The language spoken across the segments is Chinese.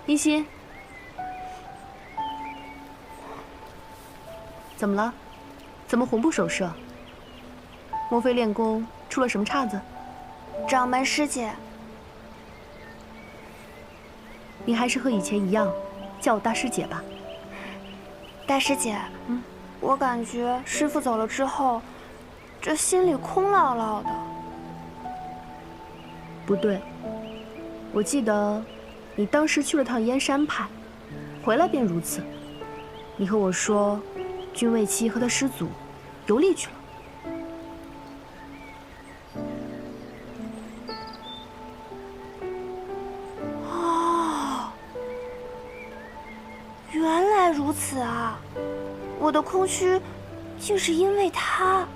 一心，怎么了？怎么魂不守舍？莫非练功出了什么岔子？掌门师姐，你还是和以前一样，叫我大师姐吧。大师姐，我感觉师父走了之后，这心里空落落的。不对，我记得你当时去了趟燕山派，回来便如此。你和我说，君未期和他师祖游历去了。哦，原来如此啊！我的空虚，竟是因为他。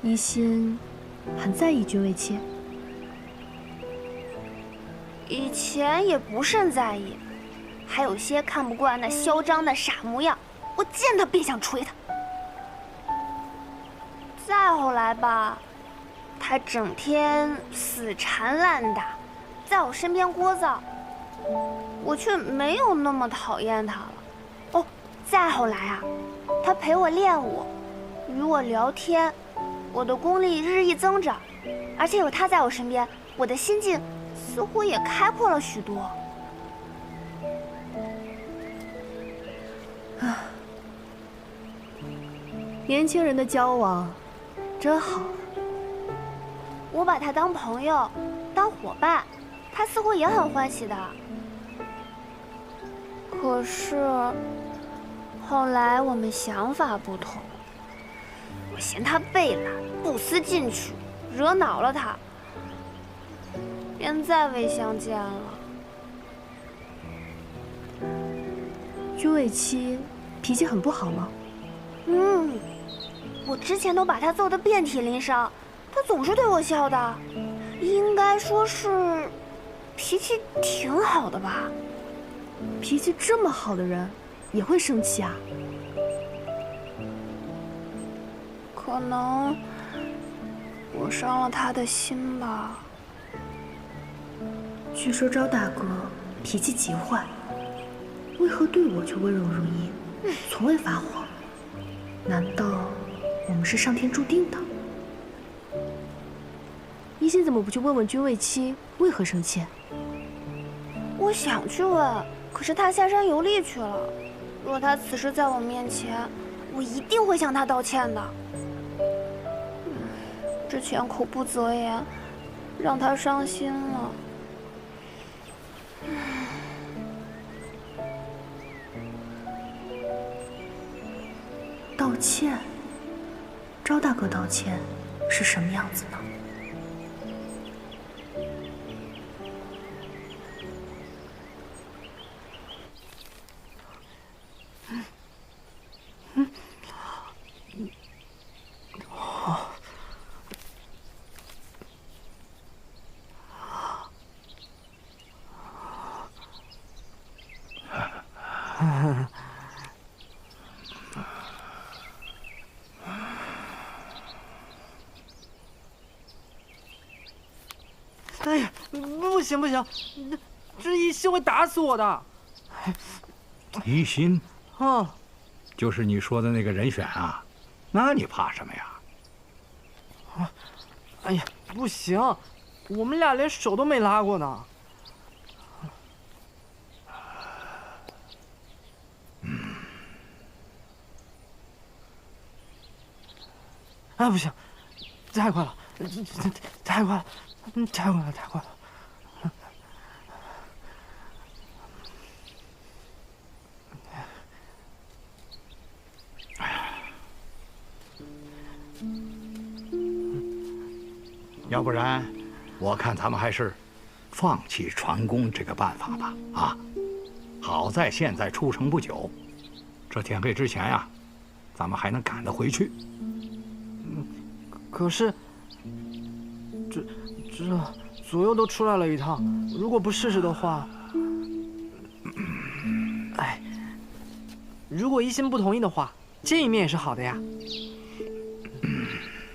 一心很在意君未期，以前也不甚在意，还有些看不惯那嚣张的傻模样，我见他便想捶他。再后来吧，他整天死缠烂打，在我身边聒噪，我却没有那么讨厌他了。哦，再后来啊，他陪我练武，与我聊天，我的功力日益增长，而且有他在我身边，我的心境似乎也开阔了许多。年轻人的交往真好。我把他当朋友，当伙伴，他似乎也很欢喜的。可是后来我们想法不同，我嫌他背懒，不思进取，惹恼了他，便再未相见了。君未期脾气很不好吗？我之前都把他揍得遍体鳞伤，他总是对我笑的，应该说是脾气挺好的吧。脾气这么好的人也会生气啊？可能我伤了他的心吧。据说招大哥脾气极坏，为何对我却温柔如银，从未发火？难道我们是上天注定的？一心怎么不去问问君未期为何生气？我想去问，可是他下山游历去了。若他此时在我面前，我一定会向他道歉的。之前口不择言，让他伤心了。道歉？招大哥道歉是什么样子呢？哎呀，不行不行，这一心会打死我的。一心，啊，就是你说的那个人选啊？那你怕什么呀？哎呀，不行，我们俩连手都没拉过呢。哎，不行，太快了，太快了，太快了，太快了。要不然，我看咱们还是放弃传功这个办法吧。啊，好在现在出城不久，这天黑之前呀，咱们还能赶得回去。可是，这左右都出来了一趟，如果不试试的话，哎，如果一心不同意的话，见一面也是好的呀。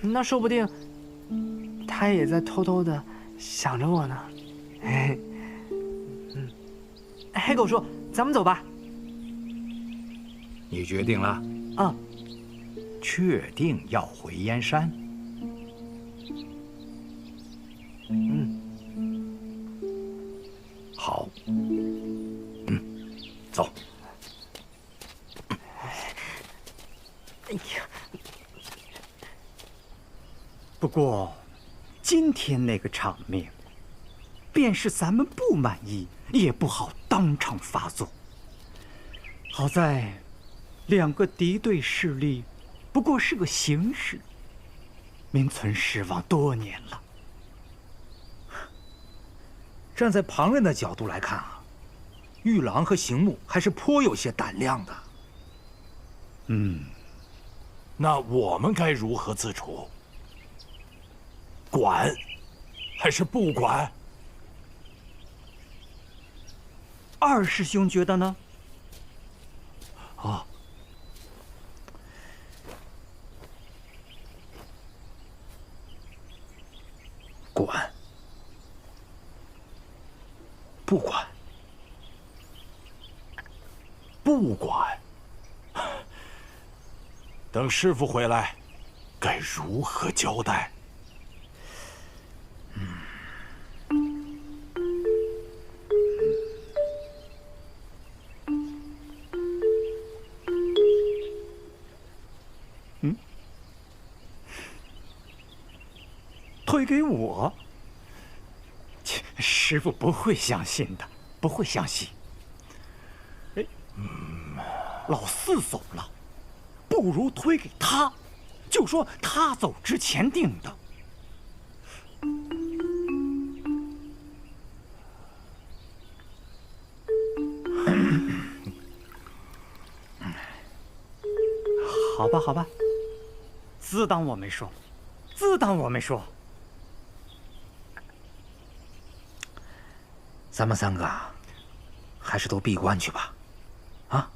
那说不定他也在偷偷的想着我呢。黑狗说：“咱们走吧。”你决定了？啊，确定要回燕山？好。走。哎呀，不过今天那个场面，便是咱们不满意，也不好当场发作。好在2个敌对势力不过是个形式，名存实亡多年了。站在旁人的角度来看啊，玉郎和邢木还是颇有些胆量的。那我们该如何自处？管，还是不管？二师兄觉得呢？管，不管，不管。等师傅回来，该如何交代？推给我？切，师傅不会相信的，不会相信。老四走了，不如推给他，就说他走之前定的。好吧，好吧，自当我没说，自当我没说。咱们3个还是都闭关去吧，啊？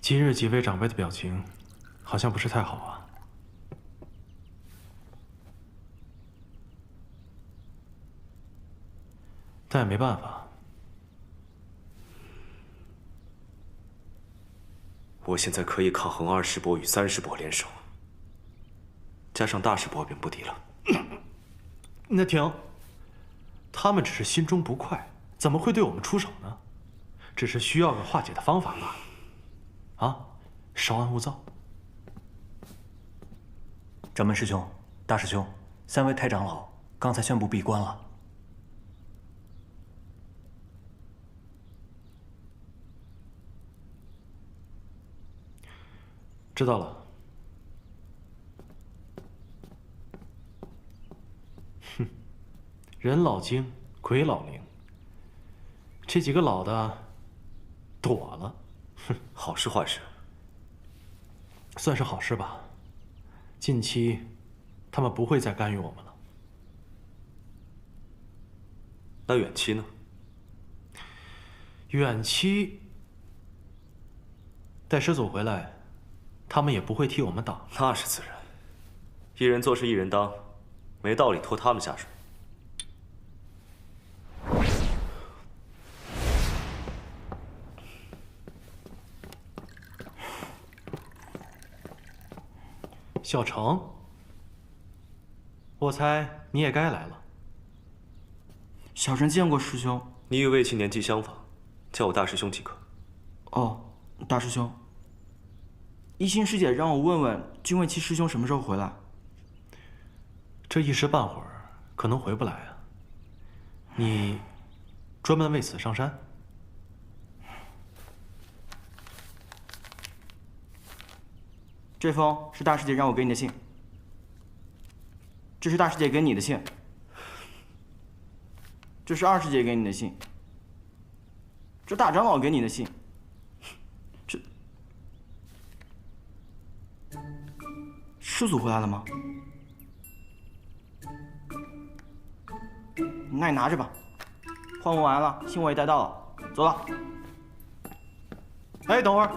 今日几位长辈的表情，好像不是太好啊。但也没办法，我现在可以抗衡2师伯与3师伯联手，加上大师伯便不敌了。那停，他们只是心中不快，怎么会对我们出手呢？只是需要个化解的方法罢了。啊，稍安勿躁。掌门师兄、大师兄，3位太长老刚才宣布闭关了。知道了。哼，人老精，鬼老灵。这几个老的躲了。好事坏事？算是好事吧。近期，他们不会再干预我们了。那远期呢？远期，待师祖回来，他们也不会替我们挡。那是自然，一人做事一人当，没道理拖他们下水。小程，我猜你也该来了。小陈见过师兄。你与魏青年纪相仿，叫我大师兄即可。哦，大师兄。一心师姐让我问问君魏七师兄什么时候回来。这一时半会儿可能回不来啊。你专门为此上山？这封是大师姐让我给你的信，这是大师姐给你的信，这是二师姐给你的信，这大长老给你的信，这师祖回来了吗？那你拿着吧，换物完了，信我也带到了，走了。哎，等会儿。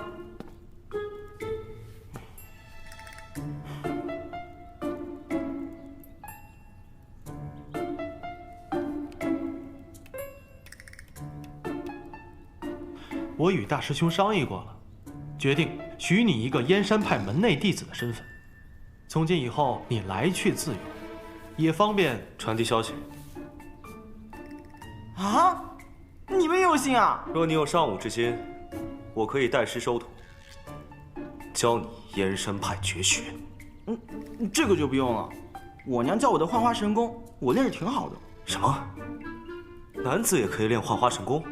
我与大师兄商议过了，决定许你一个燕山派门内弟子的身份。从今以后，你来去自由，也方便传递消息。啊？你们也有信啊？若你有上武之心，我可以代师收徒，教你燕山派绝学。这个就不用了。我娘教我的幻花神功，我练着挺好的。什么？男子也可以练幻花神功？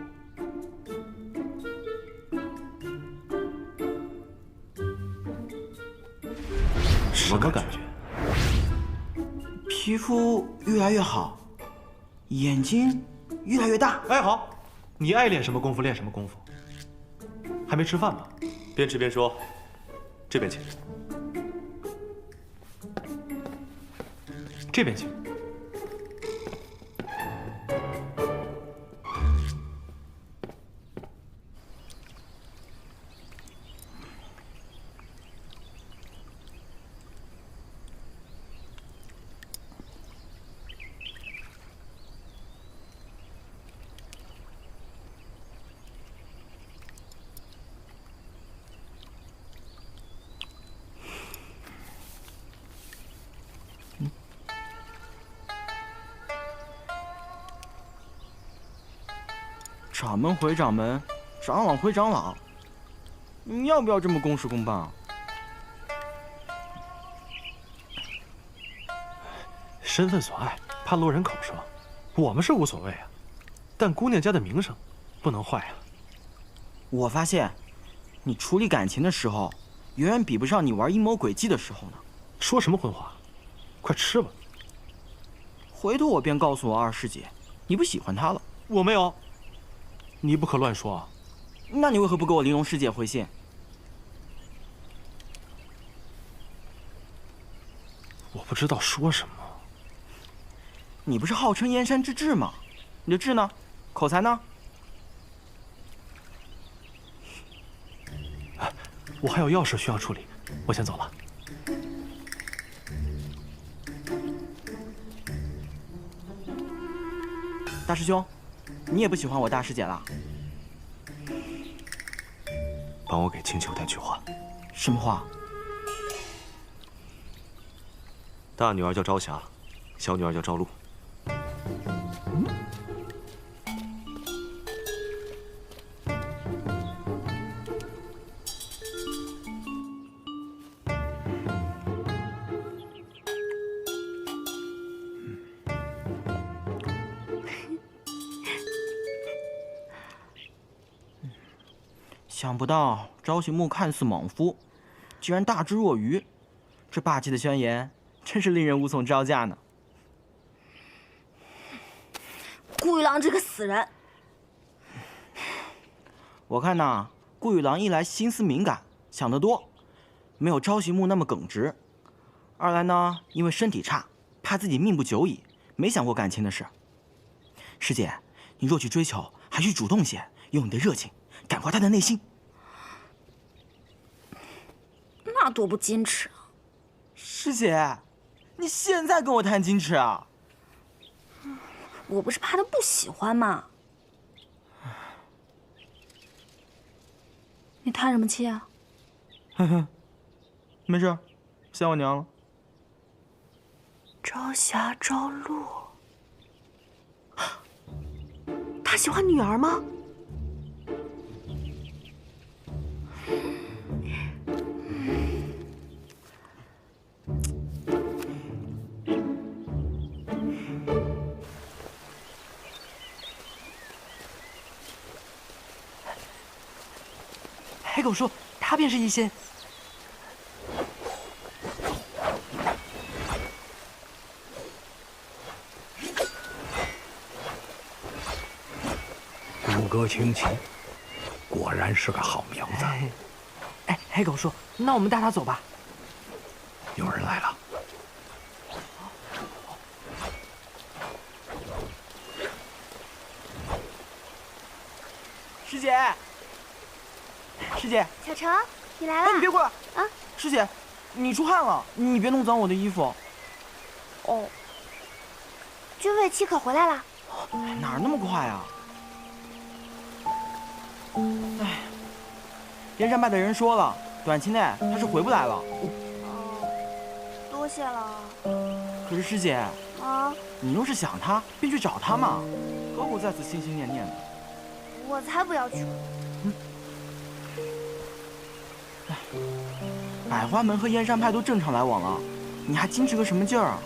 什么感觉？皮肤越来越好，眼睛越来越大。哎，好，你爱练什么功夫练什么功夫。还没吃饭吧？边吃边说。这边请。这边请。掌门回掌门，长老回长老，你要不要这么公事公办啊？身份所爱，怕落人口舌，我们是无所谓啊，但姑娘家的名声不能坏啊。我发现，你处理感情的时候，远远比不上你玩阴谋诡计的时候呢。说什么荤话？快吃吧。回头我便告诉我二师姐，你不喜欢她了。我没有。你不可乱说啊！那你为何不给我玲珑师姐回信？我不知道说什么。你不是号称燕山之智吗？你的智呢？口才呢？我还有要事需要处理，我先走了。大师兄，你也不喜欢我大师姐了？帮我给青丘带句话。什么话？大女儿叫朝霞，小女儿叫朝露。想不到朝行木看似莽夫，居然大智若愚，这霸气的宣言真是令人无从招架呢。顾玉郎这个死人！我看呐，顾玉郎一来心思敏感，想得多，没有朝行木那么耿直；二来呢，因为身体差，怕自己命不久矣，没想过感情的事。师姐，你若去追求，还需主动些，用你的热情感化他的内心。那多不矜持啊！师姐，你现在跟我谈矜持啊？我不是怕他不喜欢吗？你叹什么气啊？呵呵，没事，想我娘了。朝霞、朝露，他喜欢女儿吗？黑狗说他便是一心。骨骼清奇，果然是个好苗子。哎，黑狗说，那我们带他走吧。有人来了。师姐，师姐，小程，你来了。哎，你别过来啊！师姐，你出汗了，你别弄脏我的衣服。哦，君卫七可回来了？哪儿那么快啊？哎，燕山派的人说了，短期内他是回不来了。哦，多谢了。可是师姐，啊，你若是想他，便去找他嘛，何苦在此心心念念的？我才不要去。百花门和燕山派都正常来往了，你还矜持个什么劲儿啊？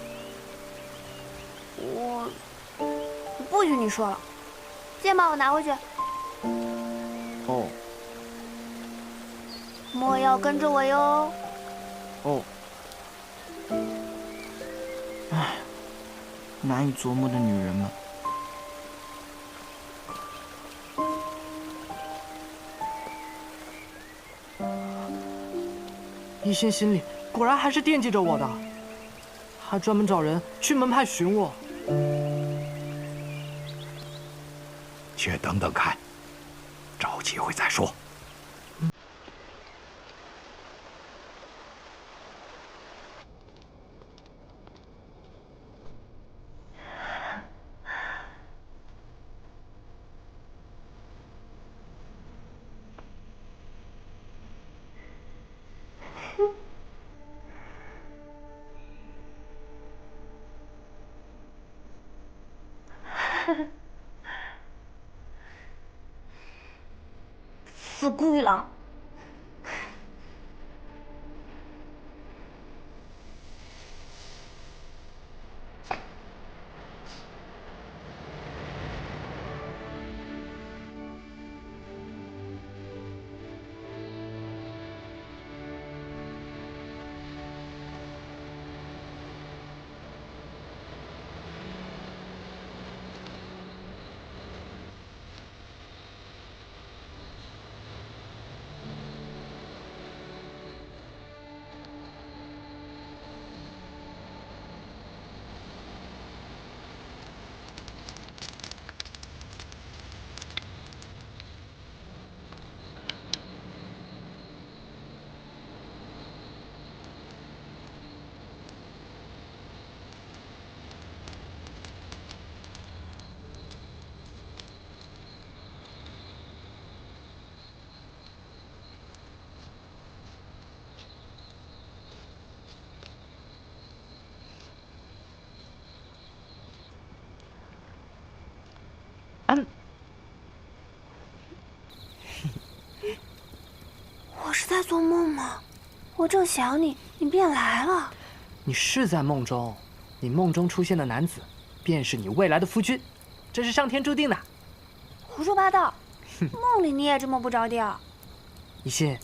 我不许你说了，剑把我拿回去。哦。莫要跟着我哟。哦。唉，难以琢磨的女人们。一心心里果然还是惦记着我的，还专门找人去门派寻我。且等等看，找机会再说。死顾玉郎！我是在做梦吗？我正想你，你便来了。你是在梦中，你梦中出现的男子，便是你未来的夫君，这是上天注定的。胡说八道！梦里你也这么不着调？一心，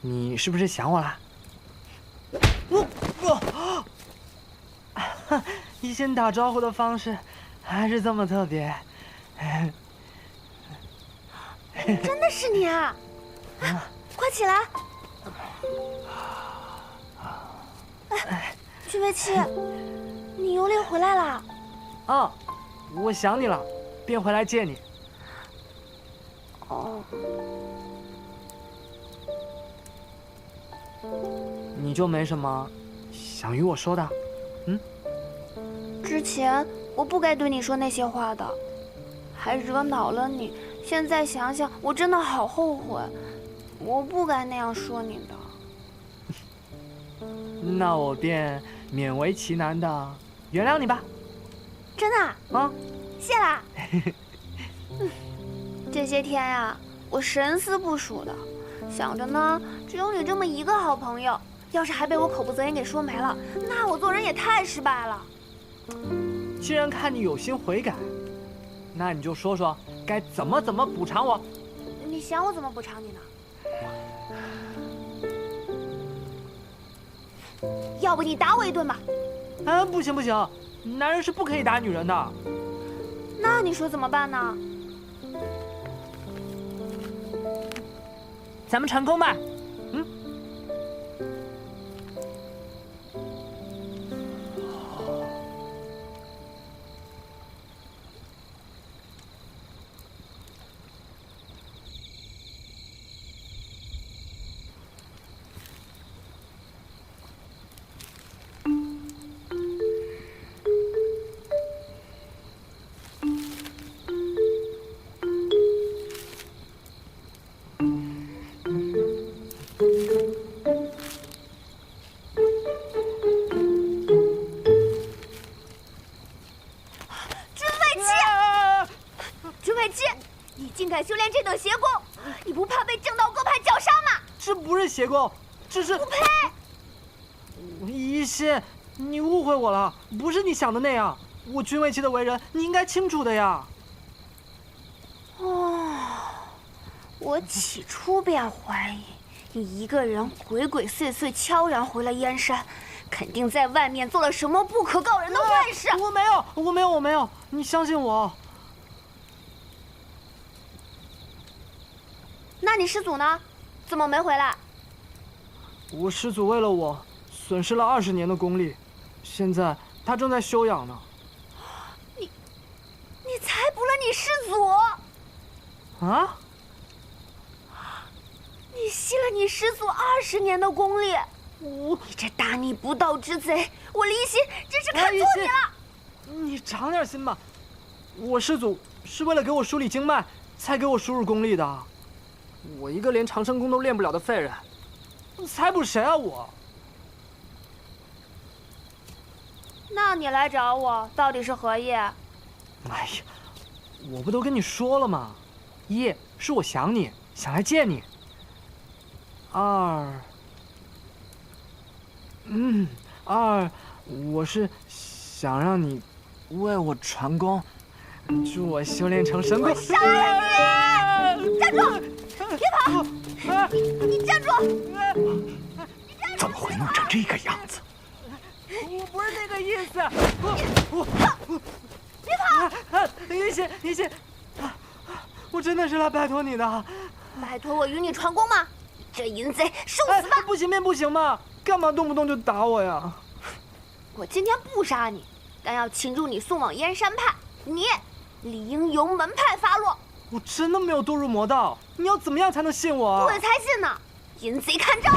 你是不是想我啦？一心打招呼的方式还是这么特别。真的是你啊！快起来！君卫七，你由猎回来了？啊，我想你了，便回来见你。哦，你就没什么想与我说的？之前我不该对你说那些话的，还惹恼了你。现在想想，我真的好后悔，我不该那样说你的。那我便勉为其难的原谅你吧。真的？啊，谢啦。这些天呀，我神思不属的，想着呢，只有你这么一个好朋友，要是还被我口不择言给说没了，那我做人也太失败了。既然看你有心悔改，那你就说说该怎么补偿我。你想我怎么补偿你呢？要不你打我一顿吧？不行不行，男人是不可以打女人的。那你说怎么办呢？咱们传功吧。竟敢修炼这等邪功，你不怕被正道各派绞杀吗？这不是邪功，这是……不配！一心，你误会我了，不是你想的那样。我君未期的为人，你应该清楚的呀。我起初便怀疑，你一个人鬼鬼祟祟、悄然回了燕山，肯定在外面做了什么不可告人的坏事。我没有，你相信我。那你师祖呢？怎么没回来？我师祖为了我，损失了20年的功力，现在他正在休养呢。你才捕了你师祖？啊？你吸了你师祖20年的功力，你这大逆不道之贼！我离心真是看错你了。你长点心吧，我师祖是为了给我梳理经脉，才给我输入功力的。我一个连长生功都练不了的废人，才补谁啊我？那你来找我到底是何意？哎呀，我不都跟你说了吗？一是我想你，想来见你。二，我是想让你为我传功，助我修炼成神功。我杀了你！站住！别跑！你站住！怎么会弄成这个样子？我不是那个意思。别跑！一心，我真的是来拜托你的。拜托我与你传功吗？这淫贼，受死吧！不行嘛，干嘛动不动就打我呀？我今天不杀你，但要擒住你送往燕山派，你理应由门派发落。我真的没有堕入魔道，你要怎么样才能信我？我才信呢！淫贼看招！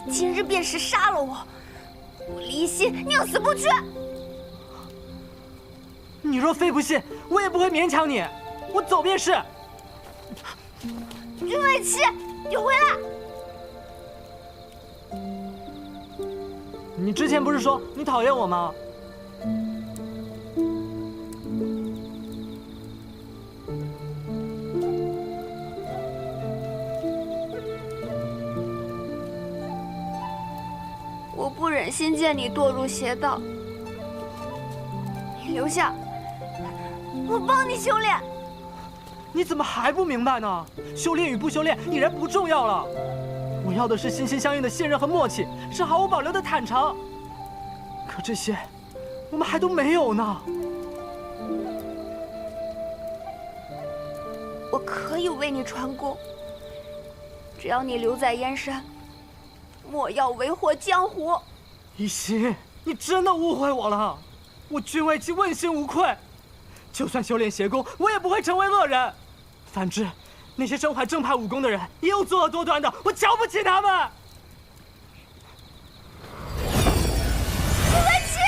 你今日便是杀了我，我离心宁死不屈。你若非不信，我也不会勉强你。我走便是。君未期，你回来！你之前不是说你讨厌我吗？我不忍心见你堕入邪道，你留下。我帮你修炼，你怎么还不明白呢？修炼与不修炼已然不重要了，我要的是心心相印的信任和默契，是毫无保留的坦诚。可这些，我们还都没有呢。我可以为你传功，只要你留在燕山，莫要为祸江湖。一心，你真的误会我了，我君未期问心无愧。就算修炼邪功，我也不会成为恶人。反之，那些身怀正派武功的人也有作恶多端的，我瞧不起他们。君未期，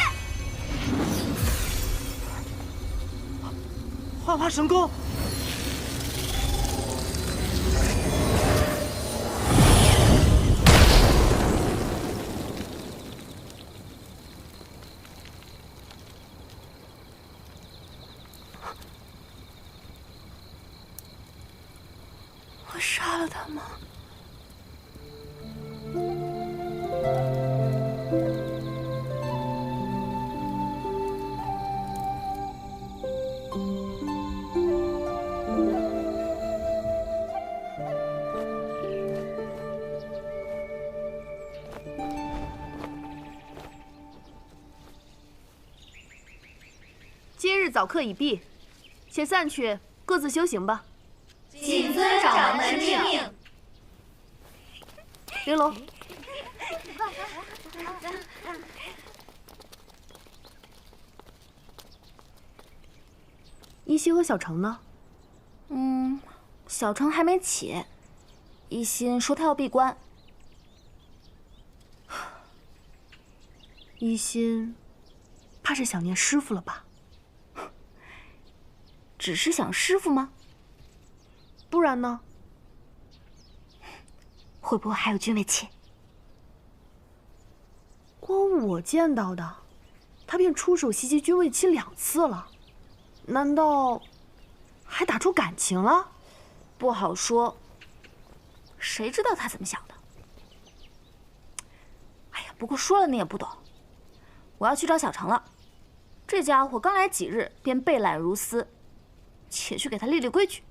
幻化神功。杀了他吗？今日早课已毕，且散去，各自修行吧。谨遵掌门之命。玲珑，一心和小程呢？小程还没起，一心说他要闭关。一心，怕是想念师傅了吧？只是想师傅吗？不然呢？会不会还有君为妻？光我见到的，他便出手袭击君为妻2次了，难道还打出感情了？不好说，谁知道他怎么想的？哎呀，不过说了你也不懂。我要去找小程了，这家伙刚来几日便被揽如丝，且去给他立立规矩。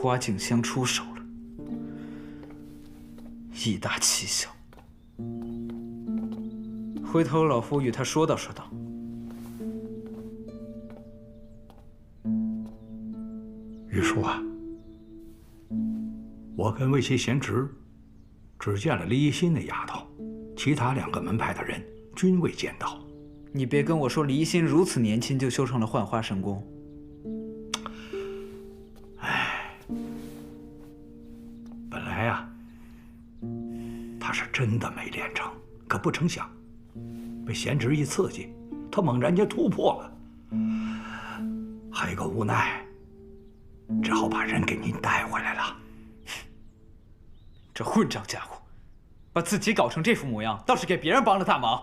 花景香出手了，意大奇效。回头老夫与他说道说道。玉叔啊，我跟魏齐贤侄只见了李一心那丫头，其他2个门派的人均未见到。你别跟我说李一心如此年轻就修成了幻花神功。本来呀，他是真的没练成，可不成想，被贤侄一刺激，他猛然间突破了。还有个无奈，只好把人给您带回来了。这混账家伙，把自己搞成这副模样，倒是给别人帮了大忙。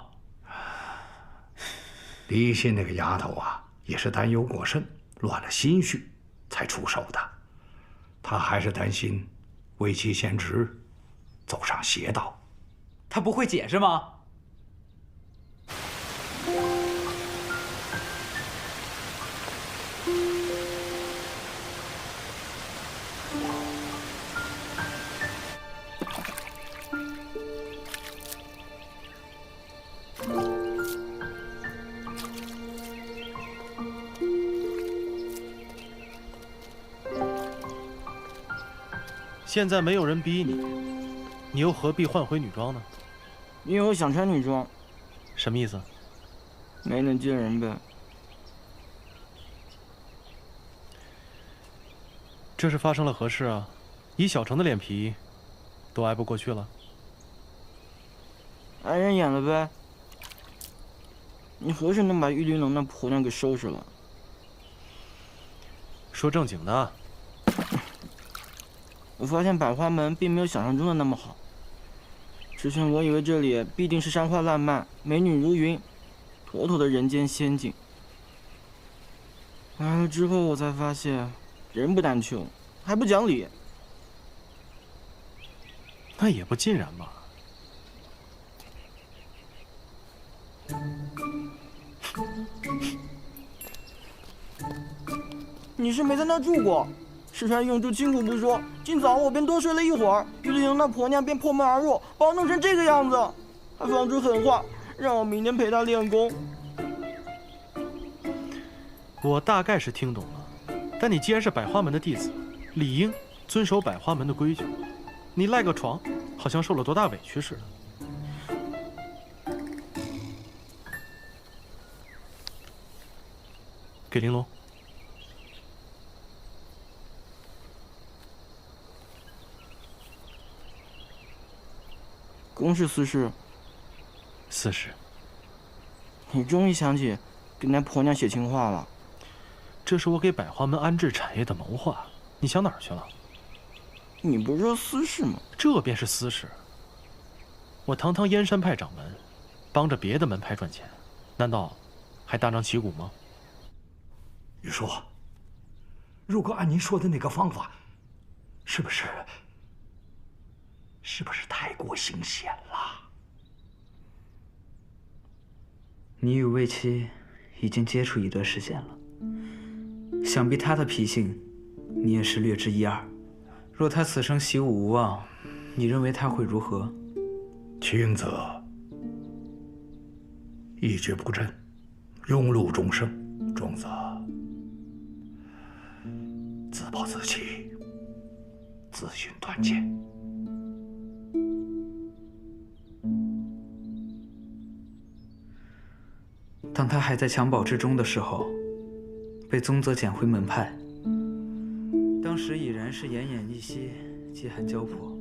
李一心那个丫头啊，也是担忧过甚，乱了心绪，才出手的。她还是担心魏齐贤侄走上邪道。他不会解释吗？现在没有人逼你，你又何必换回女装呢？因为我想穿女装。什么意思？没能见人呗。这是发生了何事啊？以小程的脸皮，都挨不过去了。挨人眼了呗。你何时能把玉玲珑那婆娘给收拾了？说正经的。我发现百花门并没有想象中的那么好。之前我以为这里必定是山花烂漫，美女如云，妥妥的人间仙境。来了之后，我才发现，人不单穷，还不讲理。那也不尽然吧。你是没在那住过。石川用住清苦不说，今早我便多睡了一会儿，玉玲珑那婆娘便破门而入，把我弄成这个样子，还放出狠话，让我明天陪她练功。我大概是听懂了，但你既然是百花门的弟子，理应遵守百花门的规矩。你赖个床，好像受了多大委屈似的。给玲珑。公事私事。私事。你终于想起给那婆娘写情话了。这是我给百花门安置产业的谋划，你想哪儿去了？你不是说私事吗？这便是私事。我堂堂燕山派掌门，帮着别的门派赚钱，难道还大张旗鼓吗？玉叔，如果按您说的那个方法，是不是太过惊险了？你与魏七已经接触一段时间了，想必他的脾性，你也是略知一二。若他此生习武无望，你认为他会如何？轻则一蹶不振，庸碌终生；重则自暴自弃，自寻短见。当他还在襁褓之中的时候，被宗泽捡回门派，当时已然是奄奄一息，饥寒交迫。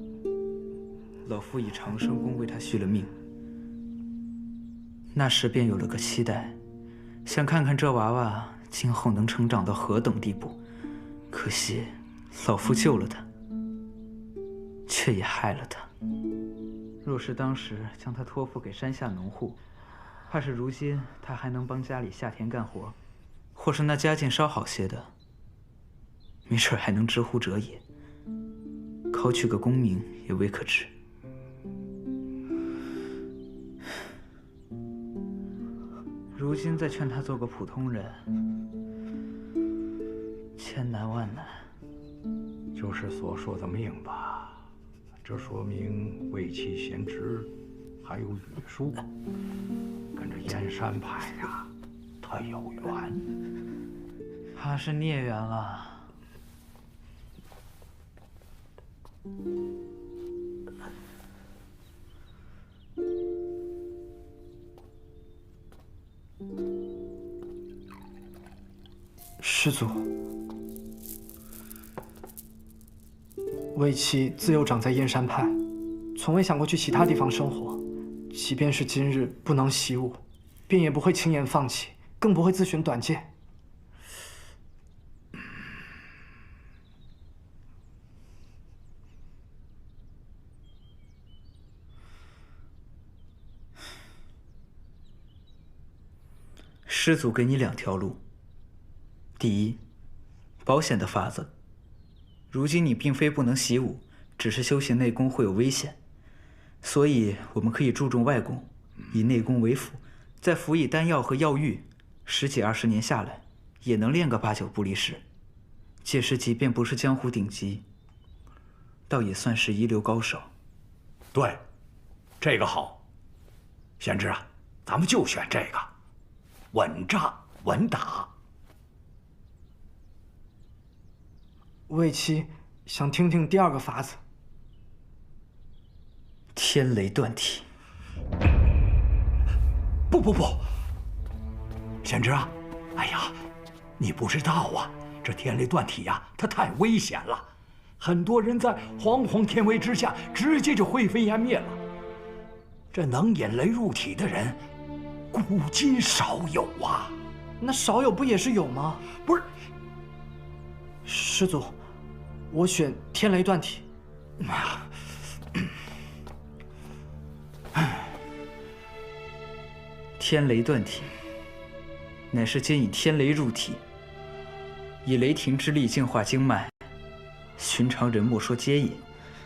老夫以长生功为他续了命，那时便有了个期待，想看看这娃娃今后能成长到何等地步。可惜，老夫救了他，却也害了他。若是当时将他托付给山下农户，怕是如今他还能帮家里下田干活，或是那家境稍好些的，没准还能知乎者也，考取个功名也未可知。如今再劝他做个普通人，千难万难。就是所说的命吧。这说明魏七贤侄还有羽叔，跟着燕山派呀，他有缘。怕是孽缘了。师祖，魏七自幼长在燕山派，从未想过去其他地方生活。即便是今日不能习武，便也不会轻言放弃，更不会自寻短见。师祖给你2条路。第一，保险的法子。如今你并非不能习武，只是修行内功会有危险，所以我们可以注重外功，以内功为辅，再辅以丹药和药浴，10几20年下来，也能练个8、9不离10。届时即便不是江湖顶级，倒也算是一流高手。对，这个好。贤侄啊，咱们就选这个，稳扎稳打。魏七想听听第2个法子。天雷断体。不，贤侄啊，哎呀，你不知道啊，这天雷断体呀，它太危险了，很多人在惶惶天威之下，直接就灰飞烟灭了。这能引雷入体的人，古今少有啊。那少有不也是有吗？不是，师祖，我选天雷断体。天雷断体，乃是先以天雷入体，以雷霆之力净化经脉。寻常人莫说接引，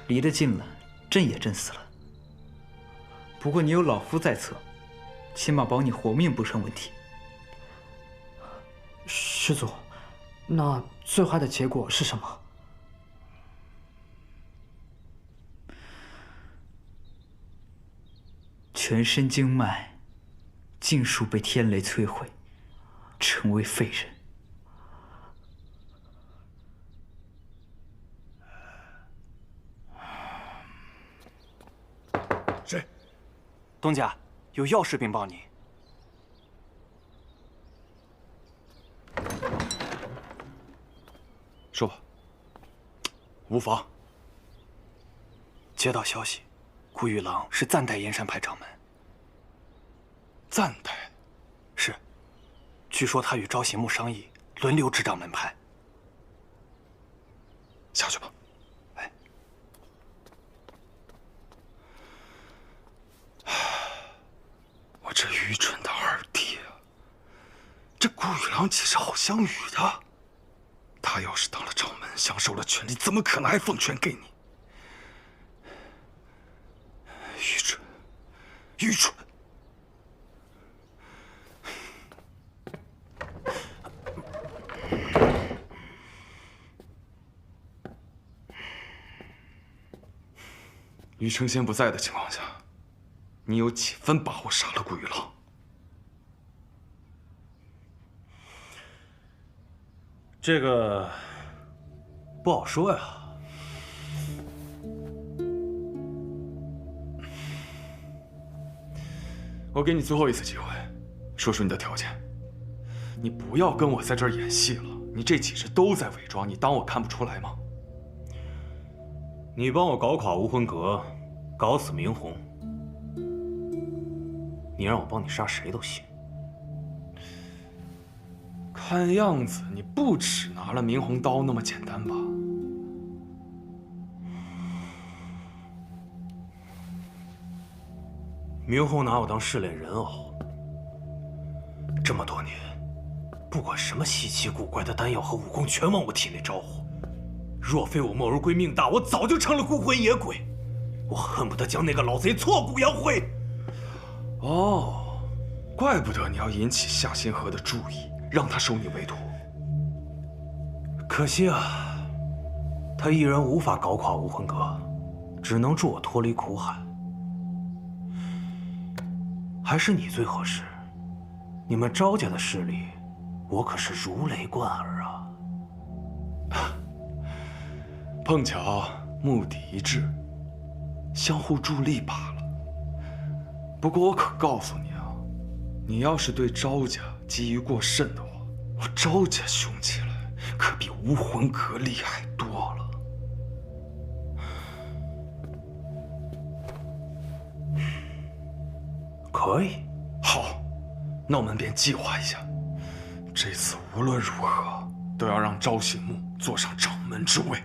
离得近了，震也震死了。不过你有老夫在侧，起码保你活命不成问题。师祖，那最坏的结果是什么？全身经脉尽数被天雷摧毁，成为废人。是，东家有要事禀报你。无妨。接到消息，顾玉郎是暂代燕山派掌门。暂代？是。据说他与招贤木商议，轮流执掌门派。下去吧。哎。我这愚蠢的二弟啊！这顾玉郎岂是好相与的？他要是当了掌门，享受了权力，怎么可能还奉权给你？愚蠢，愚蠢！于承先不在的情况下，你有几分把握杀了顾玉郎？这个不好说呀。我给你最后一次机会，说出你的条件。你不要跟我在这儿演戏了，你这几日都在伪装，你当我看不出来吗？你帮我搞垮无魂阁，搞死明红，你让我帮你杀谁都行。看样子你不只拿了明红刀那么简单吧？明红拿我当试炼人偶，这么多年，不管什么稀奇古怪的丹药和武功，全往我体内招呼。若非我莫如归命大，我早就成了孤魂野鬼。我恨不得将那个老贼挫骨扬灰。哦，怪不得你要引起夏星河的注意，让他收你为徒。可惜啊，他一人无法搞垮无魂阁，只能助我脱离苦海。还是你最合适。你们招家的势力，我可是如雷贯耳啊。碰巧目的一致，相互助力罢了。不过我可告诉你啊，你要是对招家觊觎过甚的话，我招家凶起来可比无魂阁厉害多了。可以，好，那我们便计划一下。这次无论如何都要让招贤木坐上掌门之位。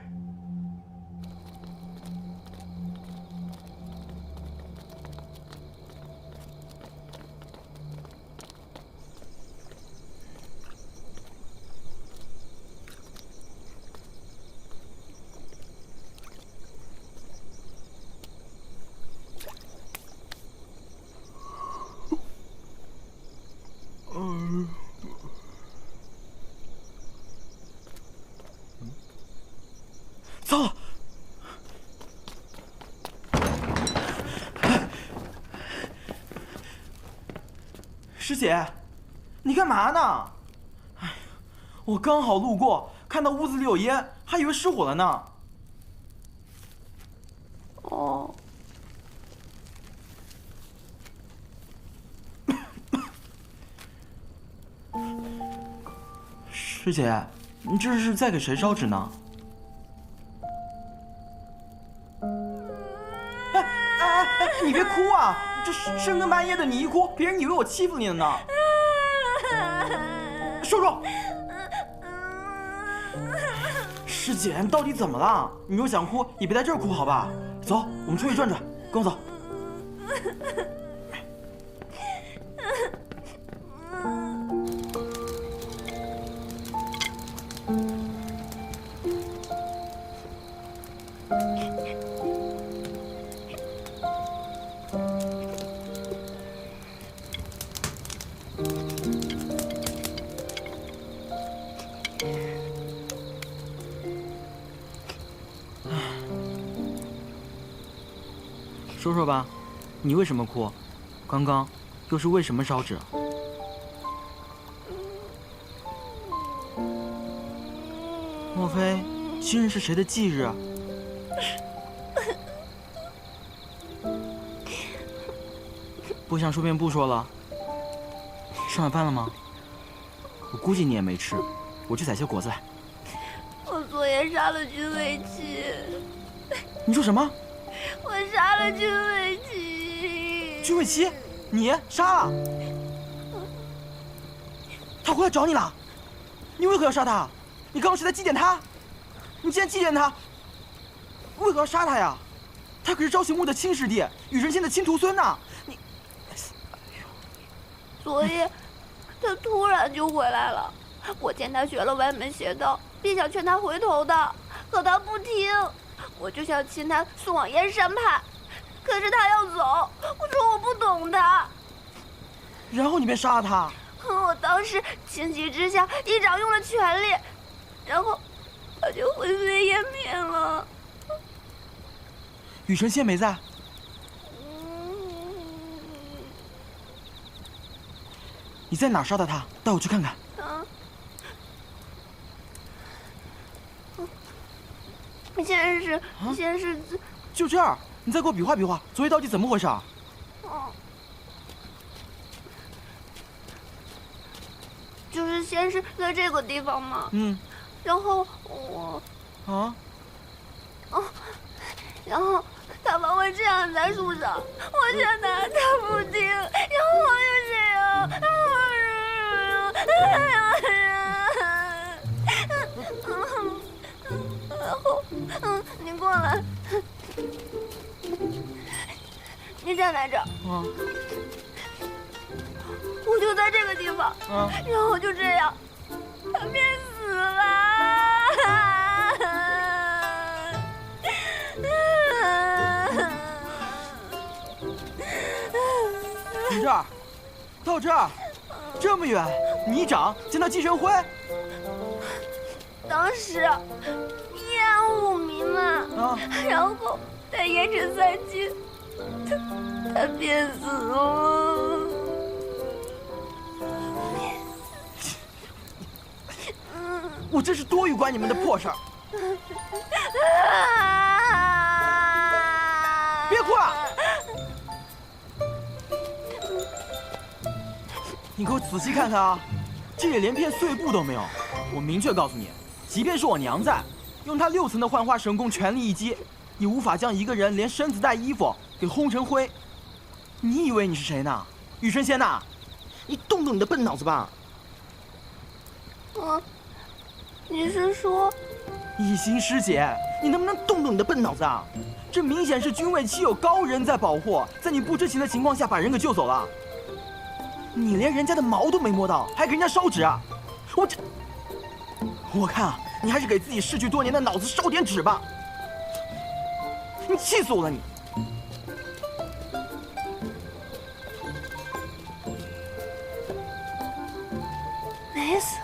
糟了！师姐，你干嘛呢？哎，我刚好路过，看到屋子里有烟，还以为失火了呢。哦。师姐，你这是在给谁烧纸呢？你别哭啊！这深更半夜的，你一哭，别人以为我欺负你了呢。说说，师姐，你到底怎么了？你若想哭，也别在这儿哭，好吧？走，我们出去转转，跟我走。说说吧，你为什么哭？刚刚又是为什么烧纸？莫非今日是谁的忌日？不想说便不说了。吃晚饭了吗？我估计你也没吃，我去采些果子来。我昨我也杀了君未期。你说什么？我杀了君未期。君未期，你杀了？他回来找你了？你为何要杀他？你刚刚是在祭奠他？你竟然祭奠他，为何要杀他呀？他可是朝行墓的亲师弟，羽神仙的亲徒孙呐！你，昨夜他突然就回来了，我见他学了歪门邪道，便想劝他回头的，可他不听，我就想擒他送往燕山派，可是他要走，我说我不懂他。然后你便杀了他？我当时情急之下一掌用了全力，然后他就灰飞烟灭了。羽神仙没在。你在哪儿杀的他？带我去看看。先是就这儿，你再给我比划比划，昨夜到底怎么回事？就是先是在这个地方嘛，然后我然后他把我这样在树上，我劝他，他不听，然后我就这样，然后你过来，你站在这儿，我就在这个地方，然后就这样，他便死了。从这儿到这儿，这么远，你一掌将他击成灰。当时烟雾弥漫，然后在烟尘散尽，他便死了。我真是多余管你们的破事儿。别哭了！你给我仔细看看啊，这里连片碎布都没有。我明确告诉你，即便是我娘在，用她6层的幻化神功全力一击，也无法将一个人连身子带衣服给轰成灰。你以为你是谁呢？羽神仙呐！你动动你的笨脑子吧！你是说，一心师姐，你能不能动动你的笨脑子啊？这明显是君未期有高人在保护，在你不知情的情况下把人给救走了。你连人家的毛都没摸到，还给人家烧纸啊！我看啊，你还是给自己逝去多年的脑子烧点纸吧。你气死我了你！没死。